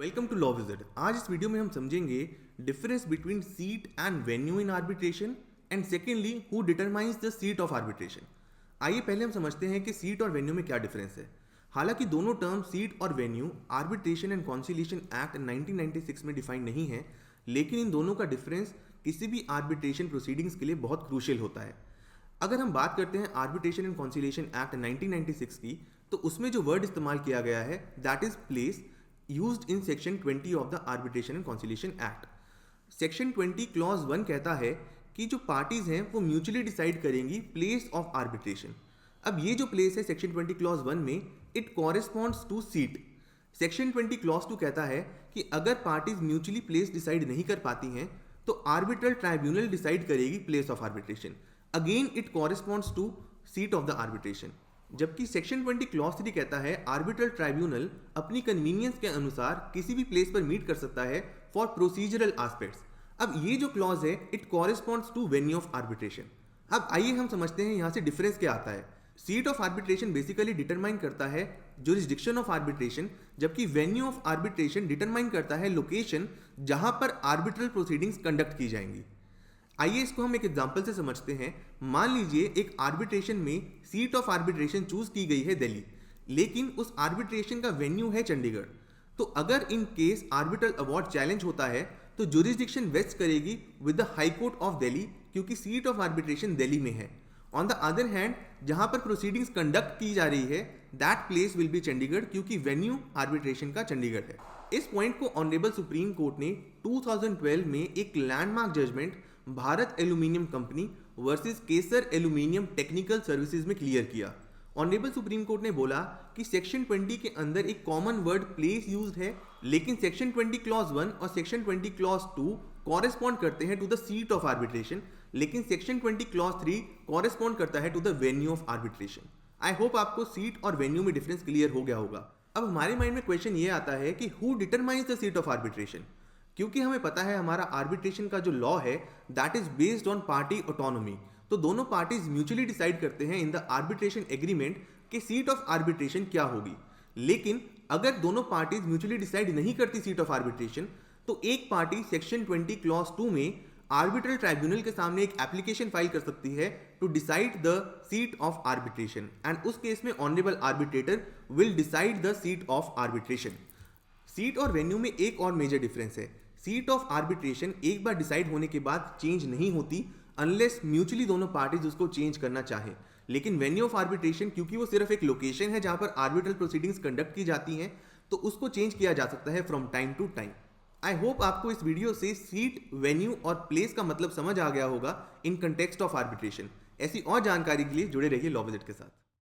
Welcome to law visit. आज इस video में हम समझेंगे difference between seat and venue in arbitration and secondly who determines the seat of arbitration. आइए पहले हम समझते हैं कि सीट और वेन्यू में क्या डिफरेंस है। हालांकि दोनों टर्म सीट और venue arbitration and conciliation act 1996 में डिफाइन नहीं है, लेकिन इन दोनों का डिफरेंस किसी भी आर्बिट्रेशन प्रोसीडिंग्स के लिए बहुत क्रूशियल होता है। अगर हम बात करते हैं आर्बिट्रेशन एंड कॉन्सिलिएशन एक्ट 1996 की, तो उसमें जो वर्ड इस्तेमाल किया गया है that is place used in section 20 of the Arbitration and Conciliation Act। Section 20 clause 1 कहता है कि जो पार्टीज हैं वो म्यूचुअली डिसाइड करेंगी प्लेस ऑफ आर्बिट्रेशन। अब ये जो प्लेस है सेक्शन 20 क्लॉज 1 में, it corresponds to seat. Section 20 clause 2 कहता है कि अगर पार्टीज म्यूचुअली प्लेस डिसाइड नहीं कर पाती हैं तो आर्बिट्रल ट्राइब्यूनल डिसाइड करेगी place of arbitration. Again it corresponds to seat of the arbitration. जबकि सेक्शन 20 क्लॉज 3 कहता है आर्बिट्रल ट्राइब्यूनल अपनी कन्वीनियंस के अनुसार किसी भी प्लेस पर मीट कर सकता है फॉर प्रोसीजरल एस्पेक्ट्स। अब ये जो क्लॉज है it corresponds to venue of arbitration. अब आइए हम समझते हैं यहाँ से डिफरेंस क्या आता है। Seat of arbitration basically determine करता है जुरिस्डिक्शन ऑफ आर्बिट्रेशन, जबकि वेन्यू ऑफ आर्बिट्रेशन डिटरमाइन करता है लोकेशन जहां पर आर्बिट्रल प्रोसीडिंग्स कंडक्ट की जाएंगी। आइए इसको हम एक एग्जांपल से समझते हैं। मान लीजिए एक आर्बिट्रेशन में सीट ऑफ आर्बिट्रेशन चूज की गई है दिल्ली, लेकिन उस आर्बिट्रेशन का वेन्यू है चंडीगढ़। तो अगर in case arbitral award challenge होता है तो जुरिस्डिक्शन वेस्ट करेगी with the high court of Delhi, क्योंकि सीट ऑफ आर्बिट्रेशन दिल्ली में है। ऑन द अदर हैंड जहां पर प्रोसीडिंग्स कंडक्ट की जा रही है that place will be Chandigarh, क्योंकि वेन्यू आर्बिट्रेशन का चंडीगढ़ है। इस पॉइंट को ऑनरेबल सुप्रीम कोर्ट ने 2012 में एक landmark judgment Bharat aluminium company versus Kesar aluminium technical services में क्लियर किया। ऑनरेबल सुप्रीम कोर्ट ने बोला कि सेक्शन 20 के अंदर एक कॉमन वर्ड प्लेस यूज्ड है, लेकिन सेक्शन 20 क्लॉज 1 और सेक्शन 20 क्लॉज 2 कॉरेस्पॉन्ड करते हैं to the seat of arbitration, लेकिन सेक्शन 20 क्लॉज 3 कॉरेस्पॉन्ड करता है to the venue of arbitration. I hope आपको सीट और वेन्यू में डिफरेंस क्लियर हो गया होगा। अब हमारे माइंड में क्वेश्चन ये आता है कि who determines the seat of arbitration, क्योंकि हमें पता है हमारा आर्बिट्रेशन का जो लॉ है that is based on party autonomy. तो दोनों पार्टीज म्यूचुअली डिसाइड करते हैं इन द आर्बिट्रेशन एग्रीमेंट कि सीट ऑफ आर्बिट्रेशन क्या होगी। लेकिन अगर दोनों पार्टीज म्यूचुअली डिसाइड नहीं करती सीट ऑफ आर्बिट्रेशन, तो एक पार्टी सेक्शन 20 क्लॉज 2 में आर्बिट्रल ट्राइब्यूनल के सामने एक एप्लीकेशन फाइल कर सकती है to decide the seat of arbitration, and उस केस में honourable arbitrator will decide the seat of arbitration. Seat और वेन्यू में एक और मेजर डिफरेंस है। सीट ऑफ आर्बिट्रेशन एक बार डिसाइड होने के बाद चेंज नहीं होती अनलेस म्यूचुअली दोनों पार्टीज उसको चेंज करना चाहें, लेकिन वेन्यू ऑफ आर्बिट्रेशन क्योंकि वो सिर्फ एक लोकेशन है जहां पर आर्बिट्रल प्रोसीडिंग्स कंडक्ट की जाती हैं, तो उसको चेंज किया जा सकता है from time to time. I hope आपको इस वीडियो से सीट, वेन्यू और प्लेस का मतलब समझ आ गया होगा इन कंटेक्स्ट ऑफ आर्बिट्रेशन। ऐसी और जानकारी के लिए जुड़े रहिए लॉ विजिट के साथ।